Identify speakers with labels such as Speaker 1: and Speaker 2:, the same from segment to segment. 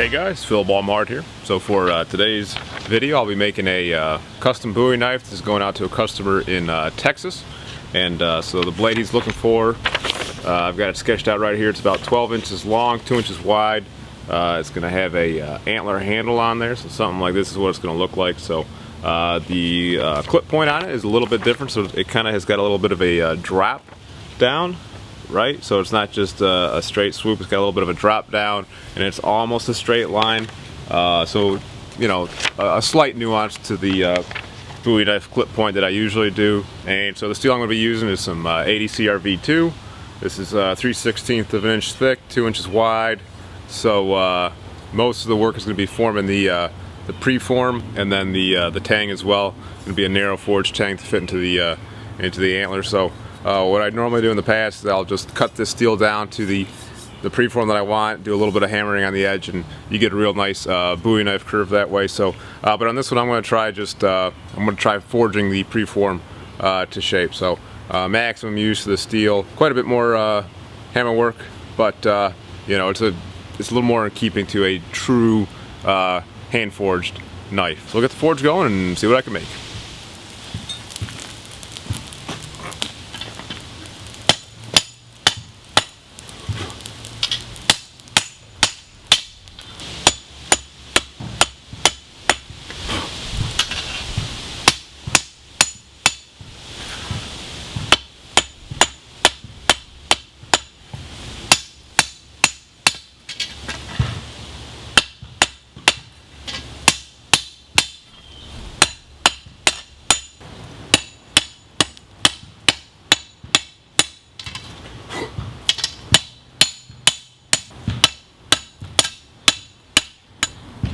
Speaker 1: Hey guys, Phil Baumhardt here. So for today's video, I'll be making a custom Bowie knife. This is going out to a customer in Texas. And so the blade he's looking for, I've got it sketched out right here. It's about 12 inches long, 2 inches wide. It's going to have a Antler handle on there, so something like this is what it's going to look like. So the clip point on it is a little bit different, so it kind of has got a little bit of a drop down. Right, so it's not just a straight swoop, it's got a little bit of a drop down and it's almost a straight line. So, you know, a slight nuance to the Bowie knife clip point that I usually do. And so the steel I'm going to be using is some 80 CRV2. This is 3/16 of an inch thick, 2 inches wide. So most of the work is going to be forming the preform and then the tang as well. It's going to be a narrow forged tang to fit into the antler. So what I normally do in the past is I'll just cut this steel down to the preform that I want, do a little bit of hammering on the edge, and you get a real nice Bowie knife curve that way. So, but on this one I'm going to try forging the preform to shape. So maximum use of the steel, quite a bit more hammer work, but you know, it's a little more in keeping to a true hand forged knife. So we'll get the forge going and see what I can make.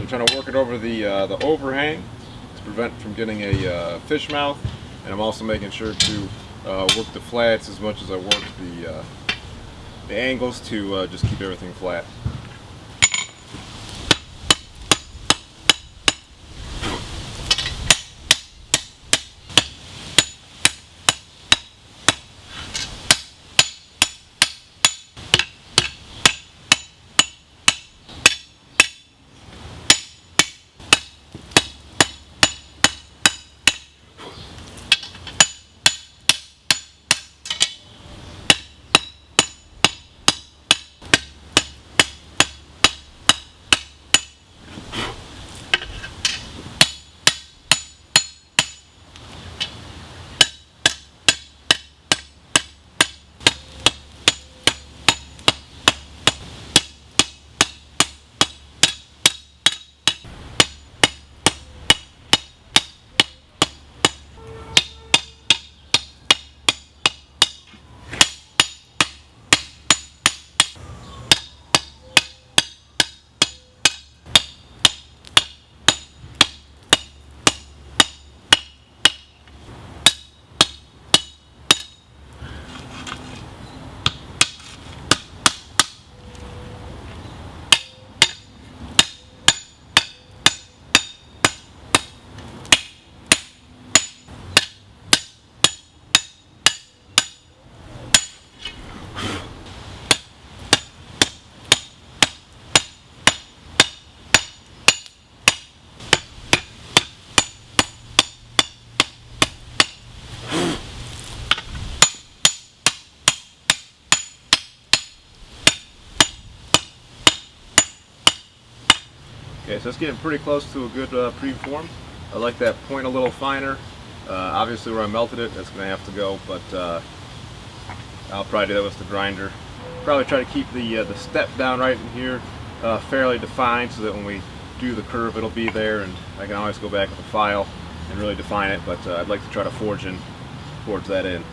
Speaker 1: I'm trying to work it over the overhang to prevent from getting a fish mouth, and I'm also making sure to work the flats as much as I work the angles to just keep everything flat. Okay, so it's getting pretty close to a good preform. I like that point a little finer. Obviously where I melted it, that's going to have to go, but I'll probably do that with the grinder. Probably try to keep the step down right in here fairly defined so that when we do the curve it'll be there, and I can always go back with a file and really define it, but I'd like to try to forge that in.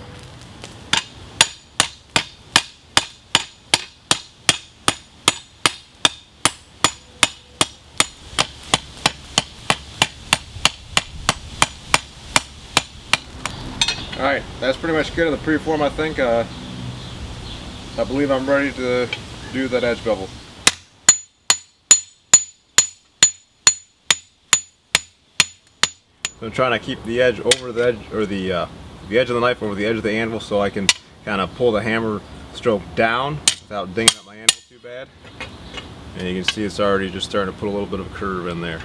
Speaker 1: Alright, that's pretty much good of the preform, I think. I believe I'm ready to do that edge bevel. So I'm trying to keep the edge over the edge, or the edge of the knife over the edge of the anvil, so I can kind of pull the hammer stroke down without dinging up my anvil too bad. And you can see it's already just starting to put a little bit of a curve in there.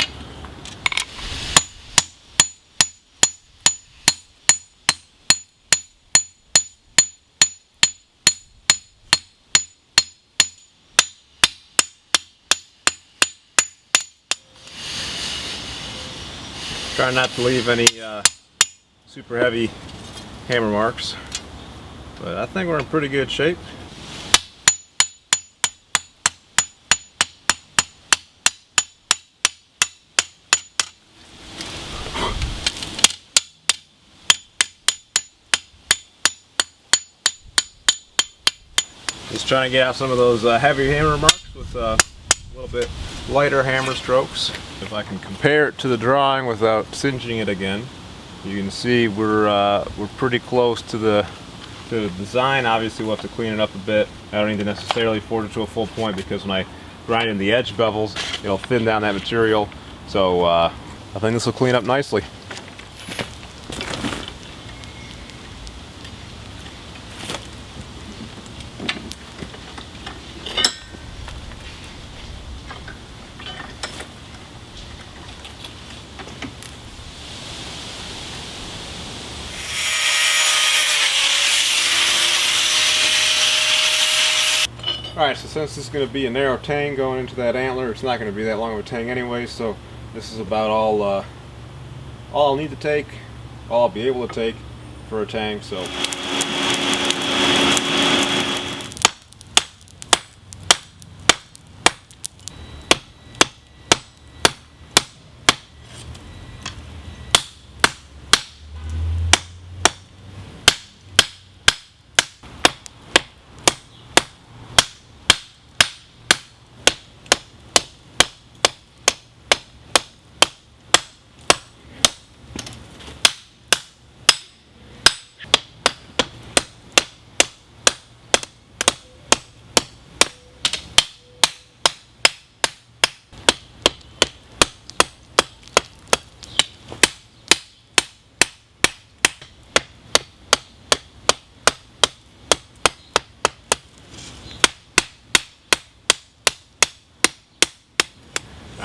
Speaker 1: Try not to leave any super heavy hammer marks, but I think we're in pretty good shape. Just trying to get out some of those heavy hammer marks with a little bit lighter hammer strokes. If I can compare it to the drawing without singeing it again, you can see we're pretty close to the design. Obviously we'll have to clean it up a bit. I don't need to necessarily forge it to a full point because when I grind in the edge bevels, it'll thin down that material. So I think this will clean up nicely. Alright, so since this is going to be a narrow tang going into that antler, it's not going to be that long of a tang anyway, so this is about all I'll need to take, all I'll be able to take for a tang. So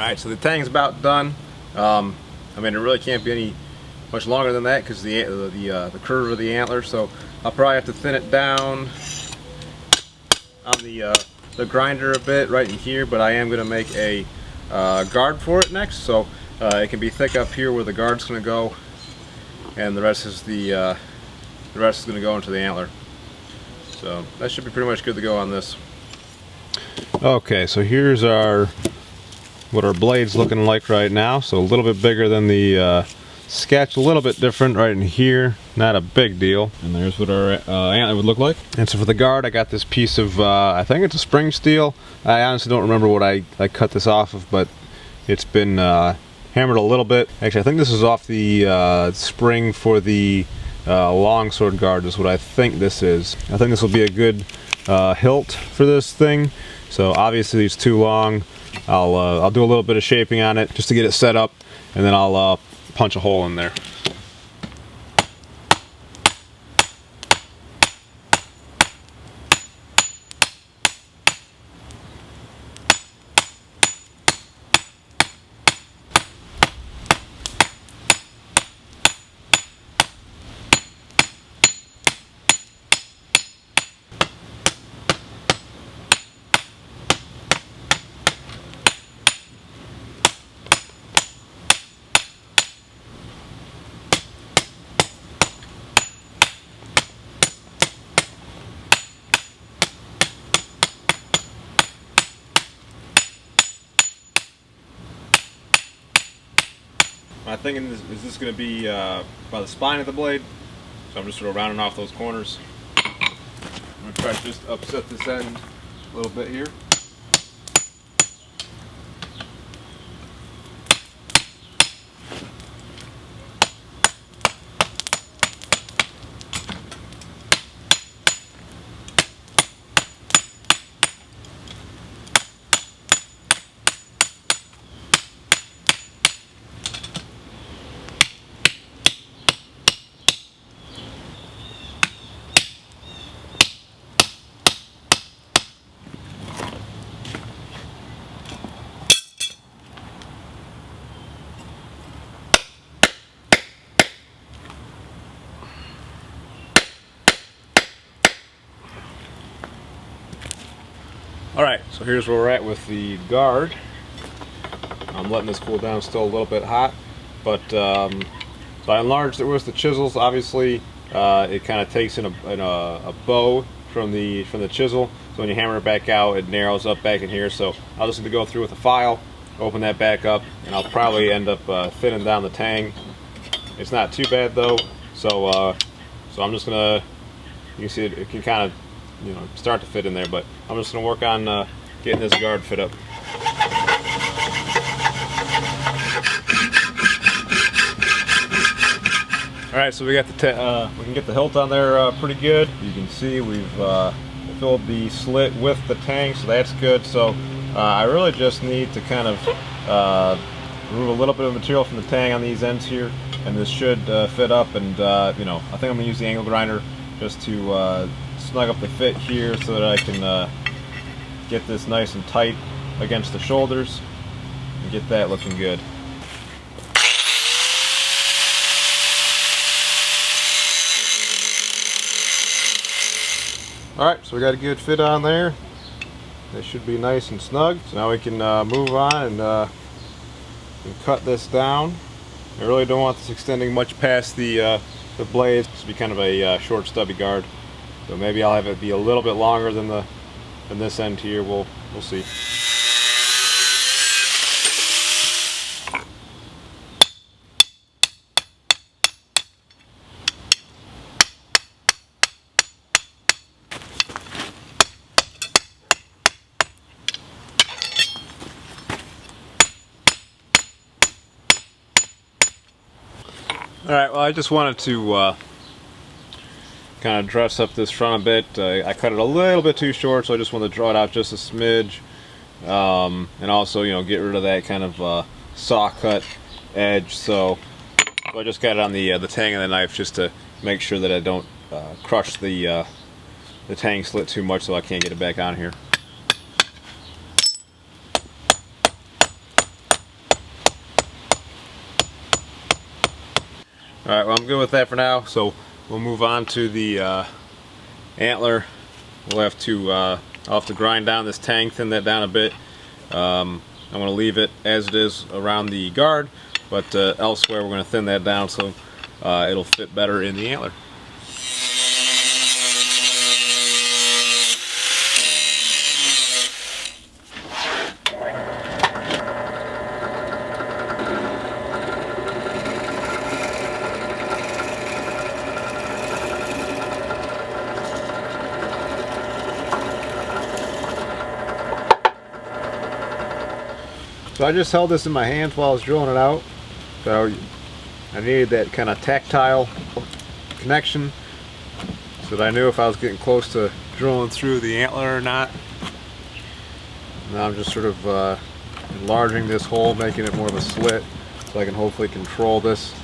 Speaker 1: alright, so the tang's about done. I mean, it really can't be any much longer than that because the curve of the antler. So I'll probably have to thin it down on the grinder a bit right in here. But I am going to make a guard for it next, so it can be thick up here where the guard's going to go, and the rest is going to go into the antler. So that should be pretty much good to go on this. Okay, so here's what our blade's looking like right now. So a little bit bigger than the sketch, a little bit different right in here, not a big deal. And there's what our antler would look like. And so for the guard, I got this piece of I think it's a spring steel. I honestly don't remember what I cut this off of, but it's been hammered a little bit. Actually, I think this is off the spring for the longsword guard is what I think this is. I think this will be a good hilt for this thing. So obviously it's too long. I'll do a little bit of shaping on it just to get it set up, and then I'll punch a hole in there. My thinking is this going to be by the spine of the blade, so I'm just sort of rounding off those corners. I'm going to try to just upset this end a little bit here. Alright, so here's where we're at with the guard. I'm letting this cool down, still a little bit hot, but by and large there was the chisels. Obviously it kind of takes in a bow from the chisel, so when you hammer it back out it narrows up back in here. So I'll just need to go through with a file, open that back up, and I'll probably end up thinning down the tang. It's not too bad though, so I'm just gonna, you can see it can kind of, you know, start to fit in there, but I'm just gonna work on getting this guard fit up. Alright, so we got we can get the hilt on there pretty good. You can see we've filled the slit with the tang, so that's good. So I really just need to kind of remove a little bit of material from the tang on these ends here, and this should fit up. And you know, I think I'm gonna use the angle grinder just to snug up the fit here so that I can get this nice and tight against the shoulders and get that looking good. Alright, so we got a good fit on there. They should be nice and snug. So now we can move on and cut this down. I really don't want this extending much past the blades. This will be kind of a short, stubby guard. So maybe I'll have it be a little bit longer than this end here. We'll see. Alright, well, I just wanted to kind of dress up this front a bit. I cut it a little bit too short, so I just want to draw it out just a smidge. And also, you know, get rid of that kind of saw cut edge. So I just got it on the tang of the knife just to make sure that I don't crush the tang slit too much, so I can't get it back on here. Alright, well, I'm good with that for now, so we'll move on to the antler. I'll have to grind down this tang, thin that down a bit. I'm going to leave it as it is around the guard, but elsewhere we're going to thin that down so it'll fit better in the antler. So I just held this in my hands while I was drilling it out. So I needed that kind of tactile connection so that I knew if I was getting close to drilling through the antler or not. Now I'm just sort of enlarging this hole, making it more of a slit so I can hopefully control this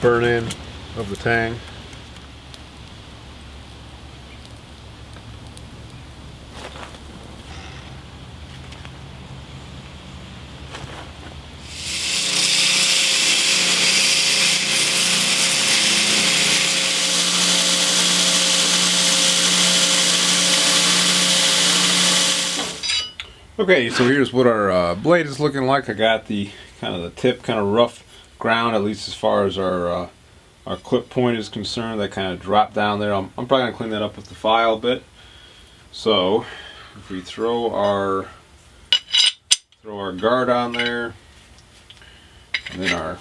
Speaker 1: burn-in of the tang. Okay, so here's what our blade is looking like. I got the tip kind of rough ground, at least as far as our clip point is concerned. That kind of dropped down there. I'm probably gonna clean that up with the file a bit. So if we throw our guard on there, and then our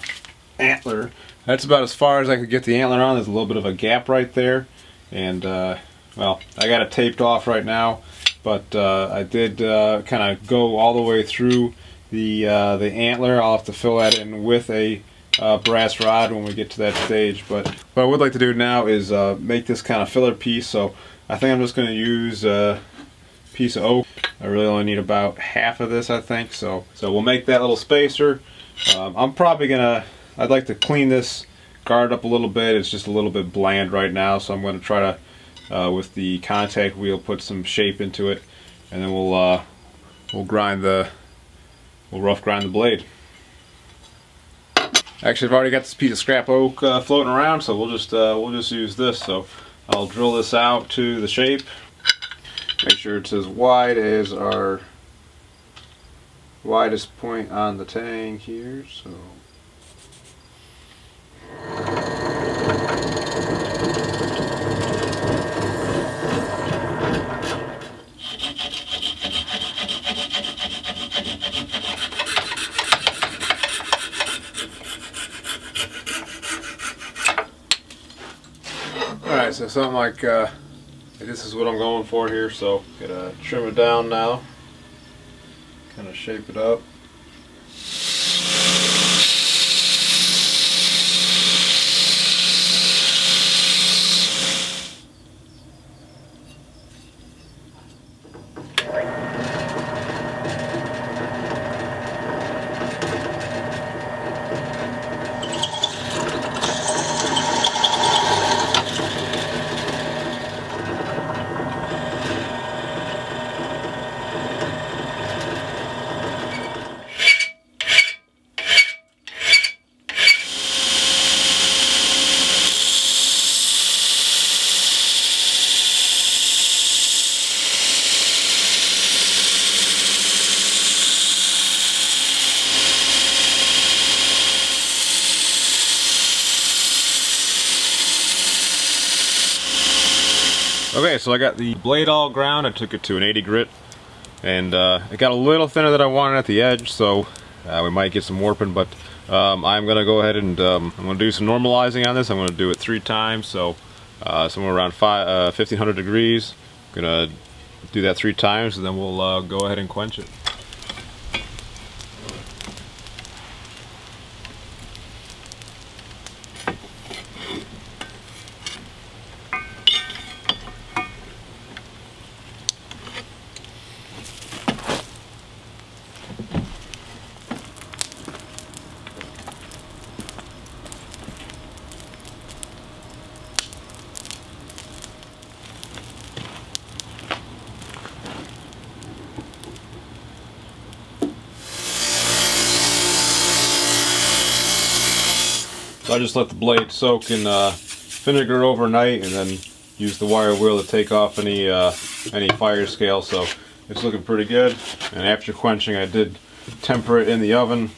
Speaker 1: antler, that's about as far as I could get the antler on. There's a little bit of a gap right there, and well, I got it taped off right now. But I did kind of go all the way through the antler. I'll have to fill that in with a brass rod when we get to that stage. But what I would like to do now is make this kind of filler piece. So I think I'm just going to use a piece of oak. I really only need about half of this, I think. So we'll make that little spacer. I'm probably I'd like to clean this guard up a little bit. It's just a little bit bland right now, so I'm going to try to with the contact wheel put some shape into it, and then we'll rough grind the blade. Actually, I've already got this piece of scrap oak floating around, so we'll just use this. So I'll drill this out to the shape, Make sure it's as wide as our widest point on the tang here. So. Alright, so something like this is what I'm going for here, so gotta trim it down now, kind of shape it up. Okay, so I got the blade all ground. I took it to an 80 grit, and it got a little thinner than I wanted at the edge, so we might get some warping, but I'm going to go ahead and I'm going to do some normalizing on this. I'm going to do it 3 times, so somewhere around 1500 degrees. I'm going to do that 3 times, and then we'll go ahead and quench it. So I just let the blade soak in vinegar overnight, and then use the wire wheel to take off any fire scale. So it's looking pretty good. And after quenching, I did temper it in the oven.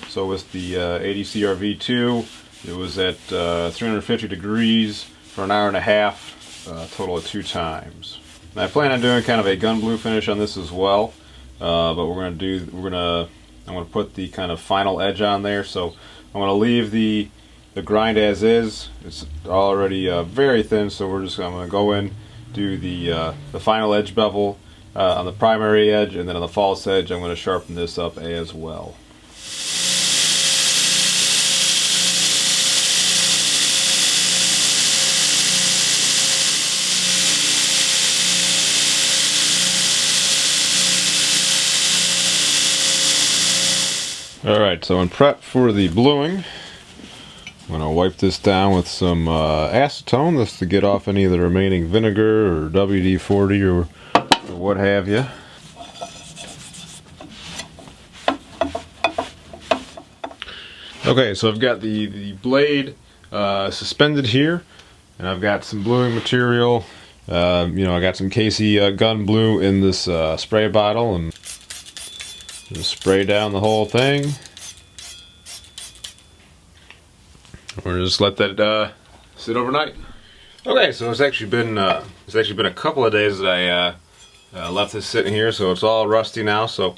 Speaker 1: So with the 80 CRV2, it was at 350 degrees for an hour and a half, total of 2 times. And I plan on doing kind of a gun blue finish on this as well, but I'm going to put the kind of final edge on there. So I'm going to leave the grind as is. It's already very thin, so I'm going to go in, do the final edge bevel on the primary edge, and then on the false edge I'm going to sharpen this up as well. Alright, so in prep for the bluing, I'm going to wipe this down with some acetone, just to get off any of the remaining vinegar or WD-40 or what have you. Okay, so I've got the blade suspended here, and I've got some bluing material. I got some Casey gun blue in this spray bottle, and just spray down the whole thing. Or just let that sit overnight. Okay, so it's actually been a couple of days that I left this sitting here, so it's all rusty now. So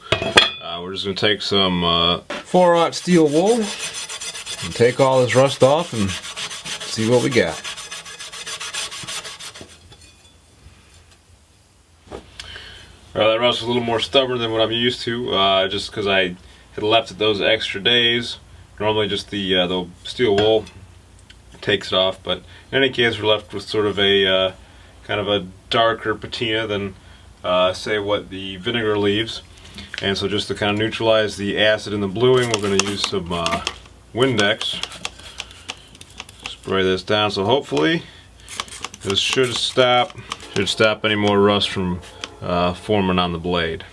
Speaker 1: we're just gonna take some 4/0 steel wool and take all this rust off and see what we got. That rust is a little more stubborn than what I'm used to, just because I had left it those extra days. Normally just the steel wool takes it off, but in any case we're left with sort of a kind of a darker patina than say what the vinegar leaves. And so just to kind of neutralize the acid in the bluing, we're going to use some Windex. Spray this down, so hopefully this should stop any more rust from forming on the blade.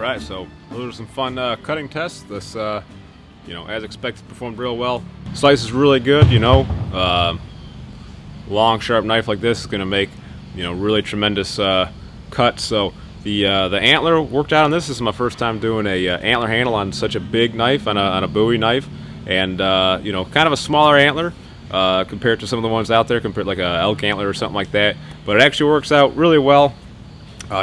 Speaker 1: Alright, so those are some fun cutting tests. This, you know, as expected, performed real well. Slice is really good, you know. Long, sharp knife like this is going to make, you know, really tremendous cuts. So the Antler worked out on this. This is my first time doing a Antler handle on such a big knife, on a Bowie knife, and you know, kind of a smaller Antler compared to some of the ones out there, compared like a elk Antler or something like that. But it actually works out really well.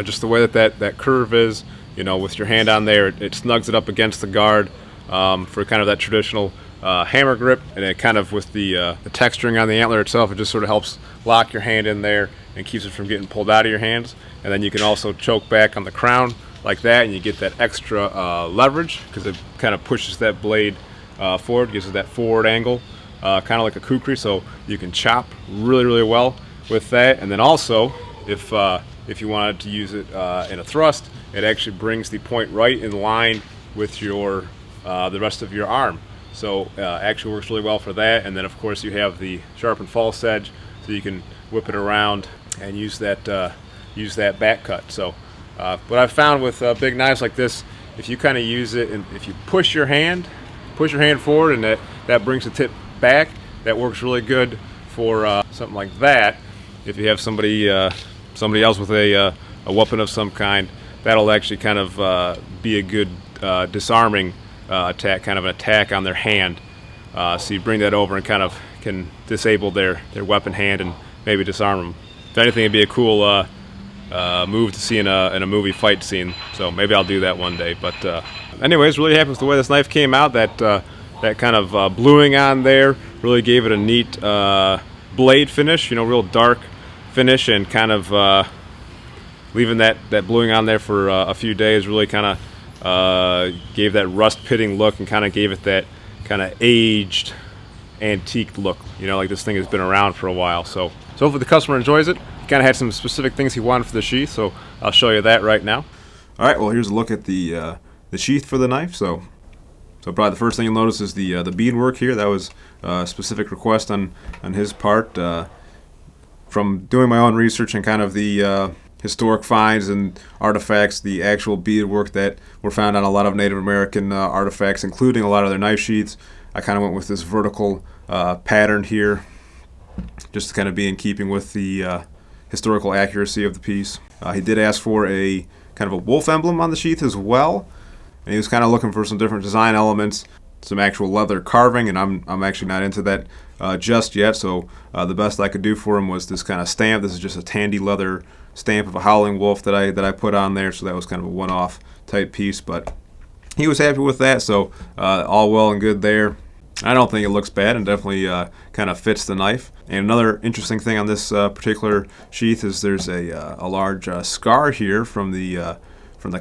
Speaker 1: Just the way that curve is, you know, with your hand on there, it snugs it up against the guard for kind of that traditional hammer grip, and it kind of, with the texturing on the Antler itself, it just sort of helps lock your hand in there and keeps it from getting pulled out of your hands. And then you can also choke back on the crown like that, and you get that extra leverage because it kind of pushes that blade forward, gives it that forward angle, kind of like a kukri, so you can chop really well with that. And then also, if you wanted to use it in a thrust, it actually brings the point right in line with your the rest of your arm. So actually works really well for that. And then of course you have the sharpened false edge, so you can whip it around and use that back cut. So what I've found with big knives like this, if you kind of use it, and if you push your hand forward, and that brings the tip back, that works really good for something like that. If you have somebody else with a weapon of some kind, that'll actually kind of be a good disarming attack, kind of an attack on their hand. So you bring that over and kind of can disable their weapon hand and maybe disarm them. If anything, it'd be a cool move to see in a movie fight scene. So maybe I'll do that one day. But anyways, really happy with the way this knife came out. That kind of bluing on there really gave it a neat blade finish. You know, real dark finish, and kind of leaving that bluing on there for a few days really kind of gave that rust pitting look, and kind of gave it that kind of aged antique look, you know, like this thing has been around for a while. So hopefully the customer enjoys it. He kind of had some specific things he wanted for the sheath, so I'll show you that right now. All right, well, here's a look at the sheath for the knife. So probably the first thing you'll notice is the beadwork here. That was a specific request on his part. From doing my own research and kind of the historic finds and artifacts, the actual beadwork that were found on a lot of Native American artifacts, including a lot of their knife sheaths, I kind of went with this vertical pattern here, just to kind of be in keeping with the historical accuracy of the piece. He did ask for a kind of a wolf emblem on the sheath as well, and he was kind of looking for some different design elements, some actual leather carving, and I'm actually not into that just yet. So the best I could do for him was this kind of stamp. This is just a tandy leather stamp of a howling wolf that I put on there. So that was kind of a one-off type piece, but he was happy with that. So all well and good there. I don't think it looks bad, and definitely kind of fits the knife. And another interesting thing on this particular sheath is there's a large scar here from the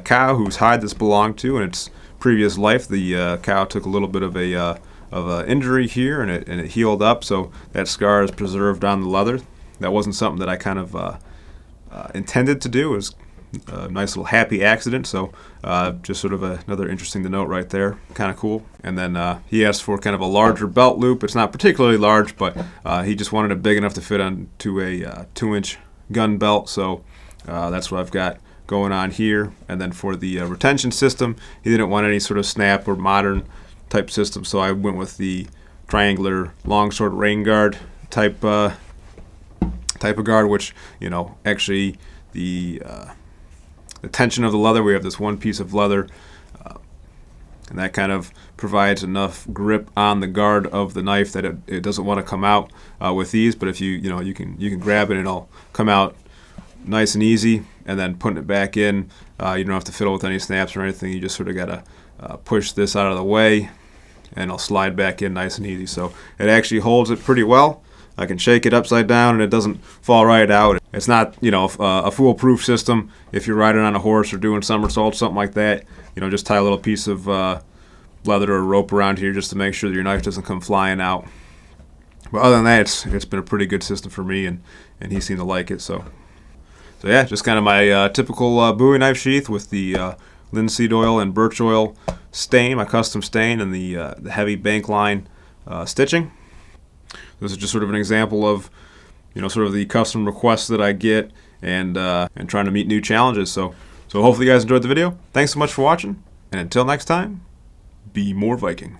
Speaker 1: cow whose hide this belonged to in its previous life. The cow took a little bit of a injury here, and it healed up, so that scar is preserved on the leather. That wasn't something that I kind of intended to do. It was a nice little happy accident, so just sort of another interesting to note right there. Kind of cool. And then he asked for kind of a larger belt loop. It's not particularly large, but he just wanted it big enough to fit onto a 2-inch gun belt, so that's what I've got going on here. And then for the retention system, he didn't want any sort of snap or modern type system, so I went with the triangular longsword rain guard type of guard, which, you know, actually the tension of the leather, we have this one piece of leather, and that kind of provides enough grip on the guard of the knife that it doesn't want to come out with ease. But if you can grab it and it'll come out nice and easy, and then putting it back in, you don't have to fiddle with any snaps or anything. You just sort of gotta push this out of the way, and it'll slide back in nice and easy. So it actually holds it pretty well. I can shake it upside down and it doesn't fall right out. It's not, you know, a foolproof system. If you're riding on a horse or doing somersaults, something like that, you know, just tie a little piece of leather or rope around here just to make sure that your knife doesn't come flying out. But other than that, it's been a pretty good system for me, and he seemed to like it. So yeah, just kind of my typical Bowie knife sheath with the linseed oil and birch oil stain, my custom stain, and the heavy bank line stitching. This is just sort of an example of, you know, sort of the custom requests that I get, and trying to meet new challenges. So So hopefully you guys enjoyed the video. Thanks so much for watching, and until next time, be more Viking.